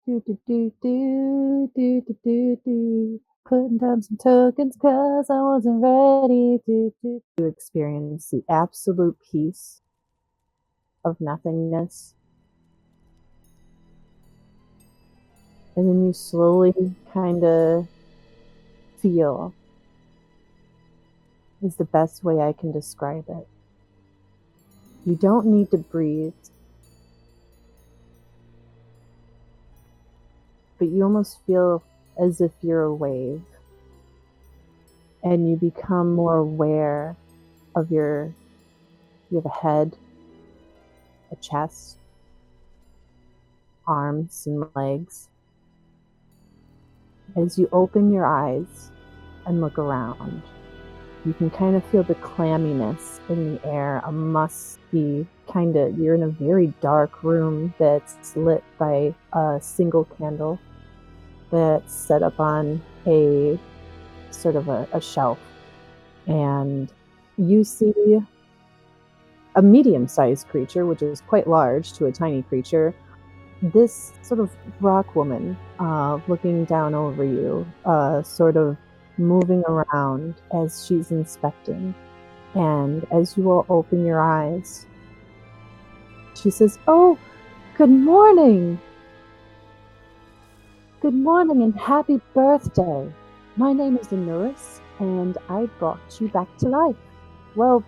Do do do do do do do do. Putting down some tokens 'cause I wasn't ready to experience the absolute peace of nothingness. And then you slowly kind of feel is the best way I can describe it. You don't need to breathe, but you almost feel as if you're a wave. And you become more aware of you have a head, a chest, arms and legs. As you open your eyes and look around, you can kind of feel the clamminess in the air, a musky you're in a very dark room that's lit by a single candle that's set up on a sort of a shelf. And you see a medium-sized creature, which is quite large to a tiny creature. This sort of rock woman looking down over you, sort of moving around as she's inspecting. And as you all open your eyes, she says, "Oh, good morning! Good morning and happy birthday! My name is Onuris, and I brought you back to life." Well,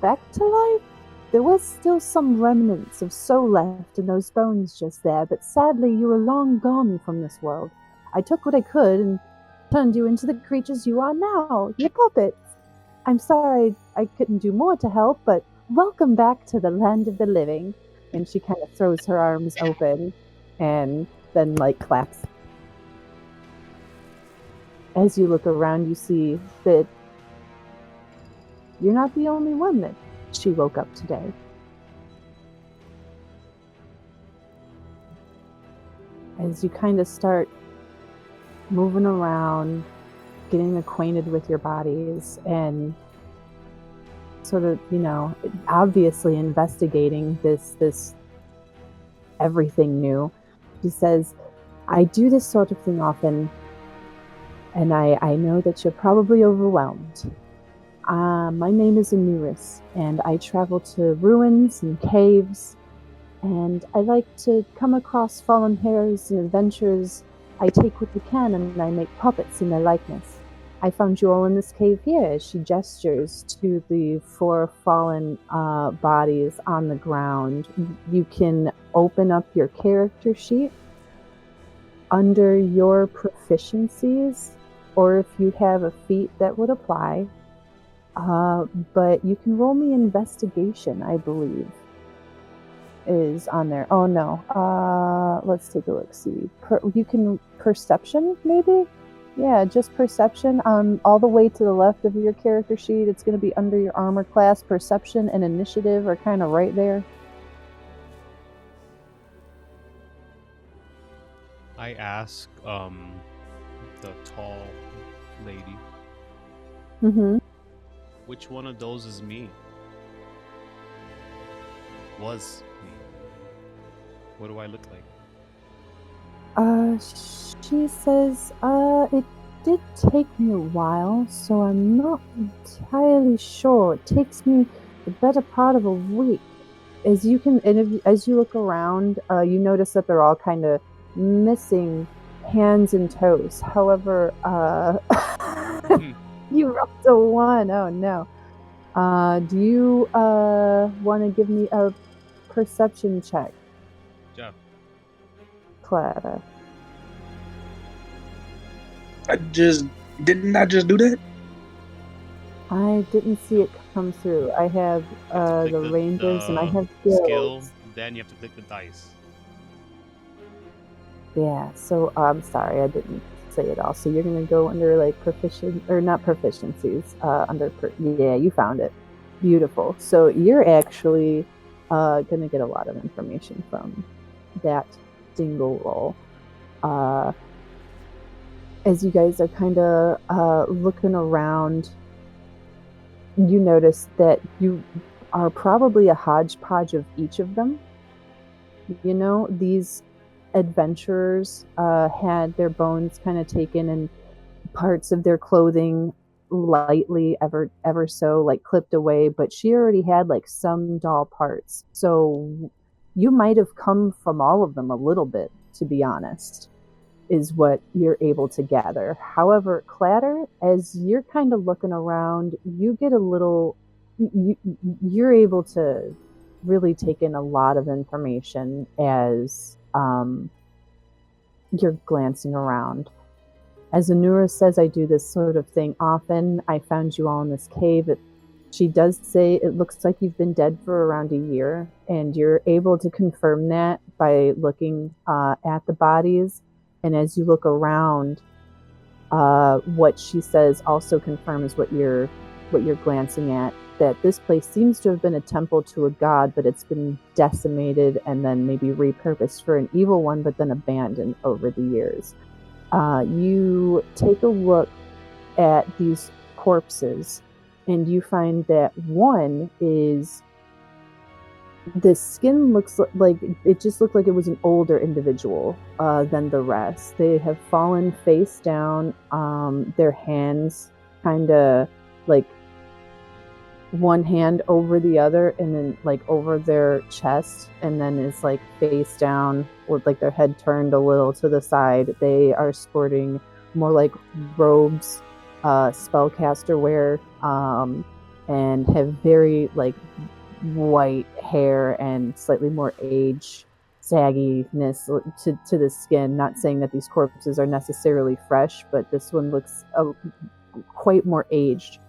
back to life? There was still some remnants of soul left in those bones just there, but sadly you were long gone from this world. I took what I could and turned you into the creatures you are now, your puppets. I'm sorry I couldn't do more to help, but welcome back to the land of the living. And she kind of throws her arms open and then claps. As you look around, you see that you're not the only one that she woke up today. As you kind of start moving around, getting acquainted with your bodies, and sort of, obviously investigating this everything new, she says, "I do this sort of thing often, and I know that you're probably overwhelmed. My name is Onuris, and I travel to ruins and caves, and I like to come across fallen heroes and adventures. I take what I can, and I make puppets in their likeness. I found you all in this cave here," as she gestures to the 4 fallen bodies on the ground. You can open up your character sheet under your proficiencies, or if you have a feat that would apply. But you can roll me investigation, I believe, is on there. Oh no. Let's take a look. See. You can perception, maybe? Yeah, just perception. All the way to the left of your character sheet, it's going to be under your armor class. Perception and initiative are kind of right there. I ask the tall lady, Mm-hmm. which one of those is me? Was me? What do I look like? She says, it did take me a while, so I'm not entirely sure. It takes me the better part of a week. As you look around, you notice that they're all kind of missing hands and toes. However, you rolled a 1. Oh no. Do you want to give me a perception check? Yeah. Clatter. Didn't I just do that? I didn't see it come through. I have the rangers and I have skill, then you have to click the dice. Yeah, so I'm sorry, I didn't say it all. So you're gonna go under proficient, or not proficiencies, under yeah, you found it. Beautiful. So you're actually gonna get a lot of information from that dingle roll. As you guys are kind of looking around, you notice that you are probably a hodgepodge of each of them. These adventurers had their bones kind of taken and parts of their clothing lightly ever so like clipped away, but she already had like some doll parts, so you might have come from all of them a little bit, to be honest, is what you're able to gather. However, Clatter, as you're kind of looking around, you get a little you're able to really take in a lot of information as you're glancing around. As Onuris says, I do this sort of thing often. I found you all in this cave. She does say it looks like you've been dead for around a year, and you're able to confirm that by looking at the bodies. And as you look around, what she says also confirms what you're glancing at. That this place seems to have been a temple to a god, but it's been decimated and then maybe repurposed for an evil one, but then abandoned over the years. You take a look at these corpses, and you find that one is, the skin looks like it just looked like it was an older individual than the rest. They have fallen face down, their hands kind of like one hand over the other and then like over their chest, and then is like face down with like their head turned a little to the side. They are sporting more like robes, spellcaster wear, and have very like white hair and slightly more age sagginess to the skin. Not saying that these corpses are necessarily fresh, but this one looks quite more aged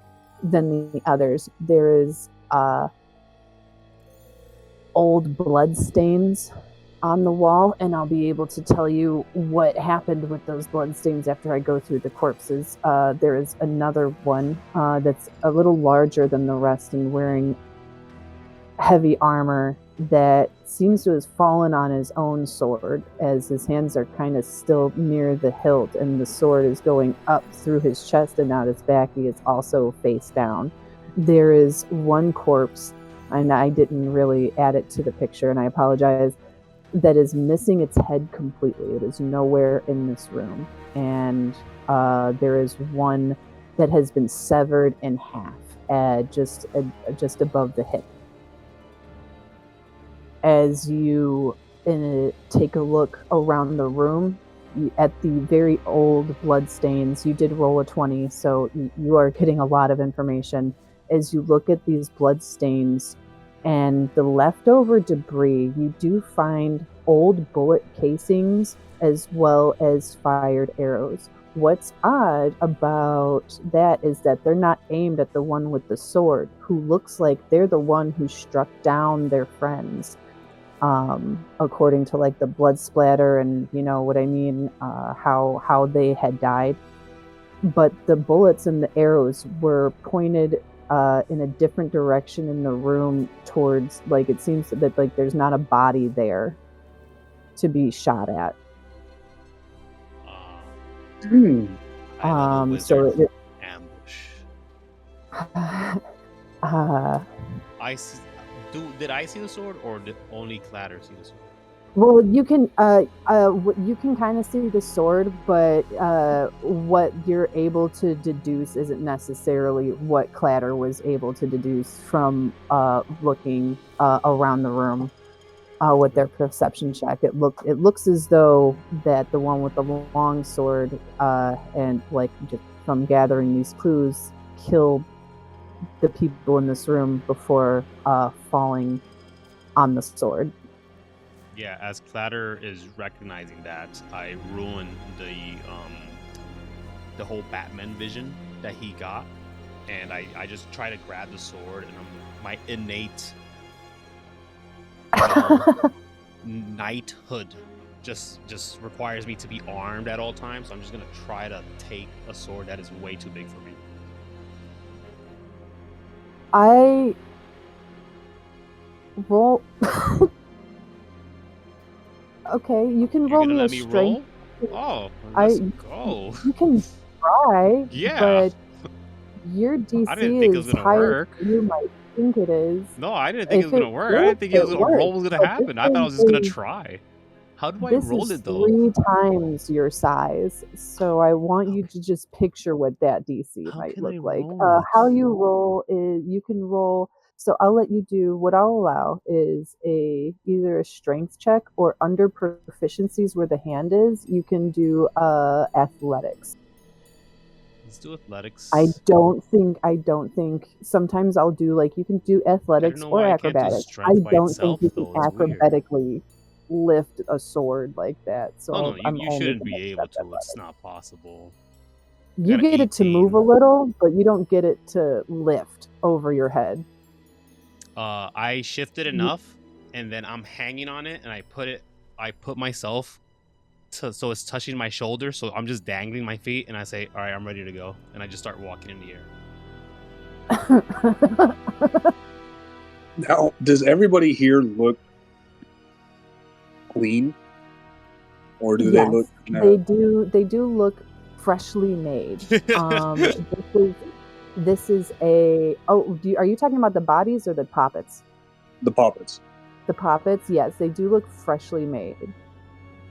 than the others. There is old blood stains on the wall, and I'll be able to tell you what happened with those blood stains after I go through the corpses. There is another one that's a little larger than the rest and wearing heavy armor that seems to have fallen on his own sword, as his hands are kind of still near the hilt, and the sword is going up through his chest and out his back. He is also face down. There is one corpse, and I didn't really add it to the picture, and I apologize, that is missing its head completely. It is nowhere in this room. And there is one that has been severed in half, just above the hip. As you take a look around the room at the very old blood stains, you did roll a 20, so you are getting a lot of information. As you look at these blood stains and the leftover debris, you do find old bullet casings as well as fired arrows. What's odd about that is that they're not aimed at the one with the sword, who looks like they're the one who struck down their friends. According to like the blood splatter and you know what I mean, how they had died. But the bullets and the arrows were pointed in a different direction in the room, towards like, it seems that like there's not a body there to be shot at. So it, ambush. Did I see the sword, or did only Clatter see the sword? Well, you can kind of see the sword, but what you're able to deduce isn't necessarily what Clatter was able to deduce from looking around the room with their perception check. It looks as though that the one with the long sword and like just from gathering these clues killed the people in this room before falling on the sword. Yeah, as Clatter is recognizing that, I ruined the whole Batman vision that he got, and I just try to grab the sword, and my innate knighthood just requires me to be armed at all times. So I'm just gonna try to take a sword that is way too big for me. I roll. Okay, you can roll me a strength. Oh, let's go. You can try. Yeah. But your DC I didn't think it was gonna higher work. than you might think it is. No, I didn't think it was gonna work. I didn't think a roll was gonna happen. I thought I was just gonna try. How do I This roll is it though? 3 times your size, so I want you to just picture what that DC How might can I look like. roll it? How you roll is you can roll. So I'll let you do what I'll allow is either a strength check or under proficiencies where the hand is, you can do athletics. Let's do I athletics. don't think sometimes I'll do like you can do I don't athletics know or why I can't do acrobatics. I strength by don't think itself you can though. It's weird. acrobatically lift a sword like that. Oh no, So you I'm you only shouldn't gonna be able accept to. It's athletics. not possible. I You got an get it to move a 18. little, but you don't get it to lift over your head. I shifted You, enough, and then I'm hanging on it, and I put myself so it's touching my shoulder, so I'm just dangling my feet, and I say, "All right, I'm ready to go," and I just start walking in the air. Now, does everybody here look clean, or do they look? yes, they do. They do look freshly made. This is a. Oh, are you talking about the bodies or the poppets? The Poppets. The poppets, yes, they do look freshly made.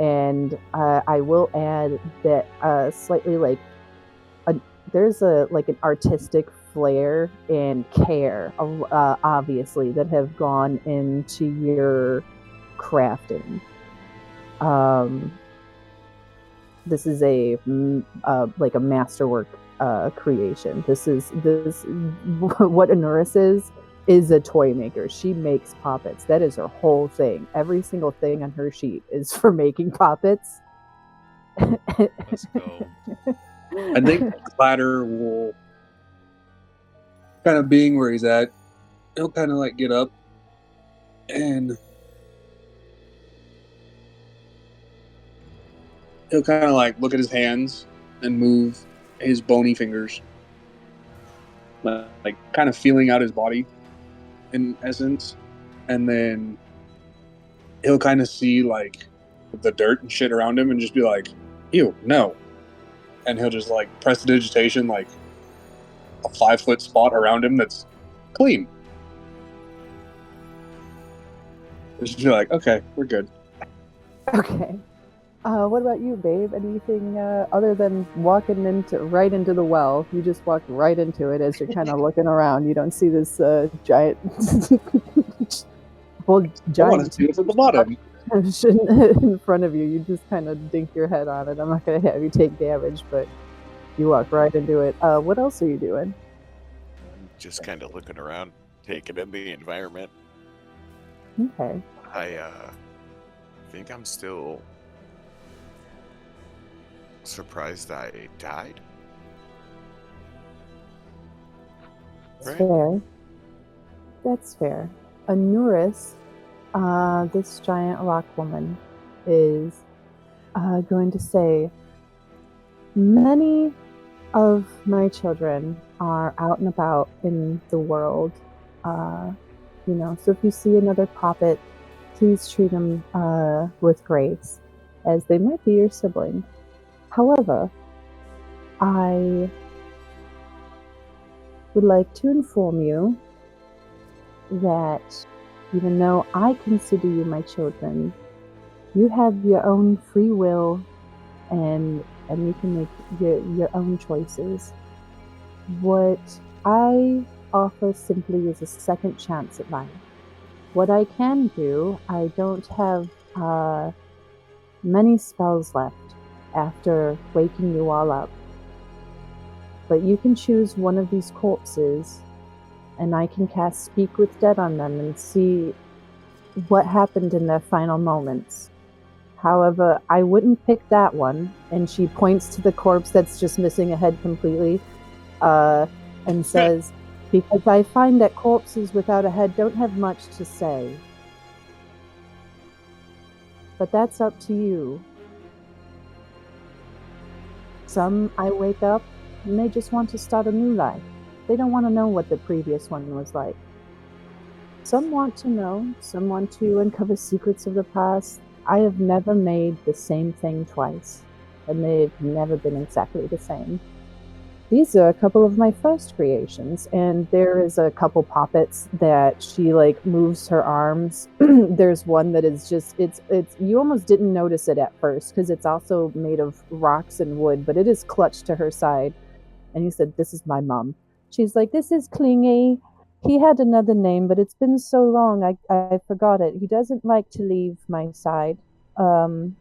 And I will add that slightly like there's like an artistic flair and care, obviously, that have gone into your crafting. This is a like a masterwork creation. This what Onuris is a toy maker. She makes poppets. That is her whole thing. Every single thing on her sheet is for making poppets. Let's go. I think Clatter will, kind of being where he's at, he'll kind of like get up and he'll kind of like look at his hands and move his bony fingers, like kind of feeling out his body in essence, and then he'll kind of see like the dirt and shit around him and just be like, ew, no. And he'll just like press the digitation, like a 5-foot spot around him that's clean. Just be like, okay, we're good. Okay. What about you, babe? Anything other than walking right into the well? You just walked right into it as you're kind of looking around. You don't see this giant, I want giant to see it from the bottom. in front of you. You just kind of dink your head on it. I'm not going to have you take damage, but you walk right into it. What else are you doing? Just kind of looking around, taking in the environment. Okay. I think I'm still surprised I died. That's Right? fair. That's fair. Onuris, this giant rock woman, is going to say, many of my children are out and about in the world. So if you see another poppet, please treat them with grace, as they might be your sibling. However, I would like to inform you that even though I consider you my children, you have your own free will and you can make your own choices. What I offer simply is a second chance at life. What I can do, I don't have many spells left after waking you all up. But you can choose one of these corpses, and I can cast Speak with Dead on them and see what happened in their final moments. However, I wouldn't pick that one. And she points to the corpse that's just missing a head completely, and says, because I find that corpses without a head don't have much to say. But that's up to you. Some, I wake up and they just want to start a new life. They don't want to know what the previous one was like. Some want to know, some want to uncover secrets of the past. I have never made the same thing twice, and they've never been exactly the same. these are a couple of my first creations, and there is a couple poppets that she like moves her arms. There's one that is just it's you almost didn't notice it at first because it's also made of rocks and wood, but it is clutched to her side. And you said, "This is my mom." She's like, "This is Clingy. He had another name, but it's been so long I forgot it. He doesn't like to leave my side. Um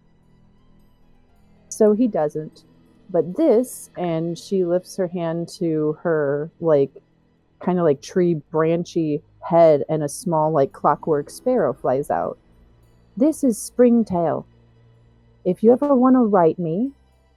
so he doesn't. But this," and she lifts her hand to her like kind of like tree branchy head, and a small like clockwork sparrow flies out. "This is Springtail. If you ever want to write me,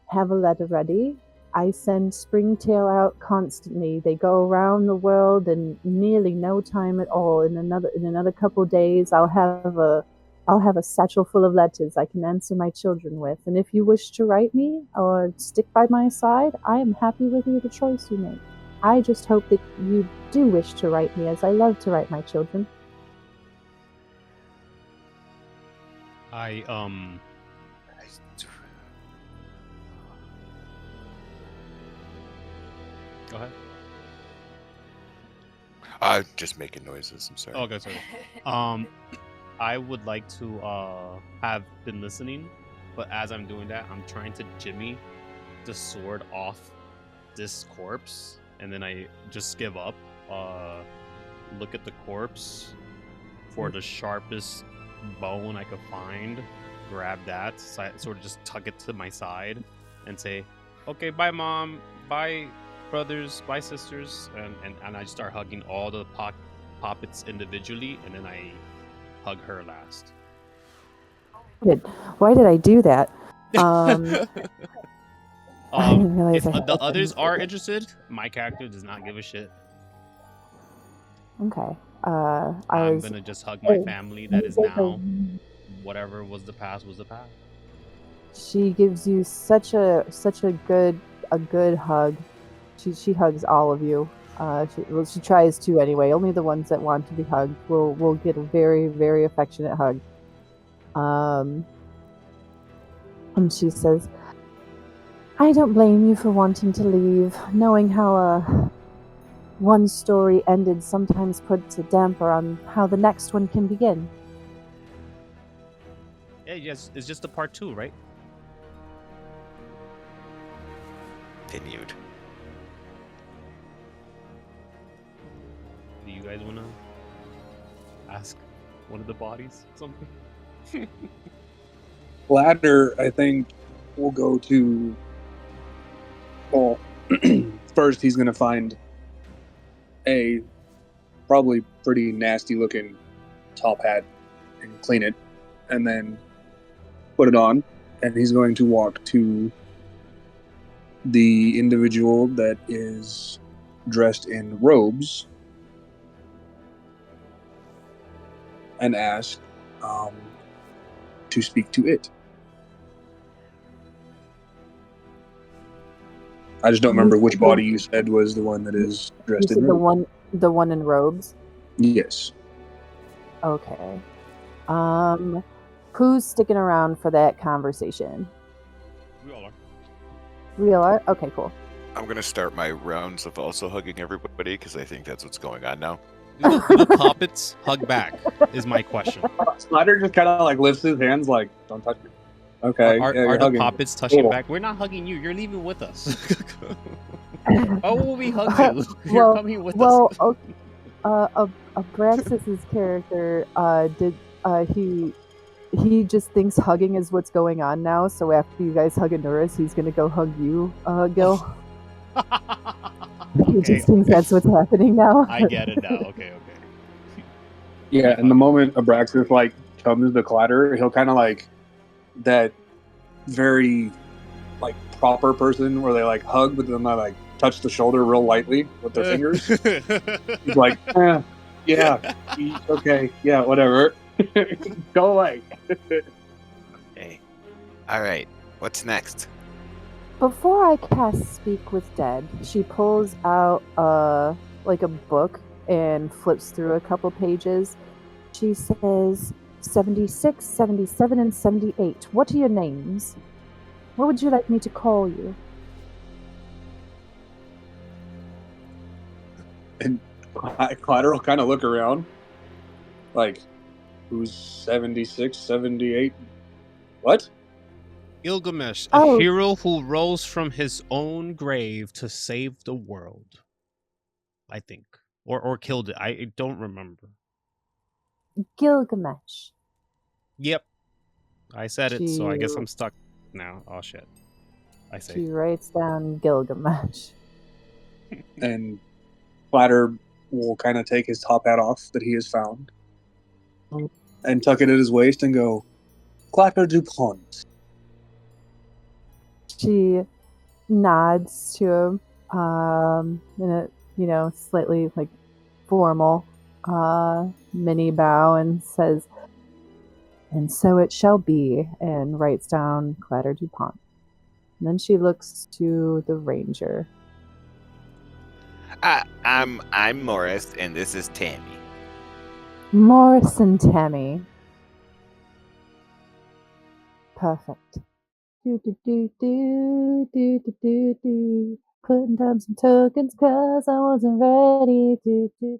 have a letter ready. I send Springtail out constantly. They go around the world in nearly no time at all. In another couple days, I'll have a satchel full of letters I can answer my children with. And if you wish to write me or stick by my side, I am happy with either choice you make. I just hope that you do wish to write me, as I love to write my children." I Go ahead. I'm just making noises. I'm sorry. Oh, okay, sorry. I would like to have been listening, but as I'm doing that, I'm trying to jimmy the sword off this corpse, and then I just give up. Look at the corpse for the sharpest bone I could find, grab that, sort of just tug it to my side, and say, "Okay, bye, mom. Bye, brothers. Bye, sisters." And I just start hugging all the poppets individually, and then I hug her last. Why did I do that? I didn't realize If I had the that others thing. are interested, my character does not give a shit. Okay. I'm gonna just hug my family that is now. Whatever was the past was the past. She gives you such a good hug. She hugs all of you. She tries to anyway. Only the ones that want to be hugged will get a very, very affectionate hug. And she says, "I don't blame you for wanting to leave. Knowing how one story ended sometimes puts a damper on how the next one can begin." Yeah, yes, it's just a part 2, right? Continued. Do you guys wanna ask one of the bodies something? Clatter, I think, will go to. Well, first he's going to find a probably pretty nasty looking top hat and clean it, and then put it on, and he's going to walk to the individual that is dressed in robes and ask to speak to it. I just don't remember which body you said was the one that is dressed in robes. The one in robes. Yes. Okay. Who's sticking around for that conversation? We all are. We all are? Okay, cool. I'm gonna start my rounds of also hugging everybody because I think that's what's going on now. Do the poppets hug back? Is my question. Snyder just kind of like lifts his hands, like, "Don't touch me." Okay. Are you're the hugging. poppets touching Cool. back? We're not hugging you. You're leaving with us. How will we hug you? You're coming with us. Abraxis' character he just thinks hugging is what's going on now. So after you guys hug Onuris, he's gonna go hug you, Gil. He just thinks that's what's happening now. I get it now. Okay. Yeah, and the moment Abraxis like comes to Clatter, he'll kind of like that very like proper person where they like hug, but then they like touch the shoulder real lightly with their fingers. He's like, yeah, okay, yeah, whatever. Go away. Hey. All right. What's next? Before I cast Speak with Dead, she pulls out like a book and flips through a couple pages. She says, 76, 77, and 78. What are your names? What would you like me to call you? Clatter will kind of look around, like, who's 76, 78? What? Gilgamesh, a Oh. hero who rose from his own grave to save the world. I think. Or killed it. I don't remember. Gilgamesh. Yep. I said it, so I guess She- I'm stuck now. Oh shit. I say. She writes down Gilgamesh. And Clatter will kind of take his top hat off that he has found and tuck it at his waist and go, Clatter DuPont. She nods to him in a, slightly like formal mini bow and says, "And so it shall be," and writes down Clatter DuPont. And then she looks to the ranger. I'm Morris, and this is Tammy. Morris and Tammy. Perfect. Do do do do do do do do. Putting down some tokens 'cause I wasn't ready. Do do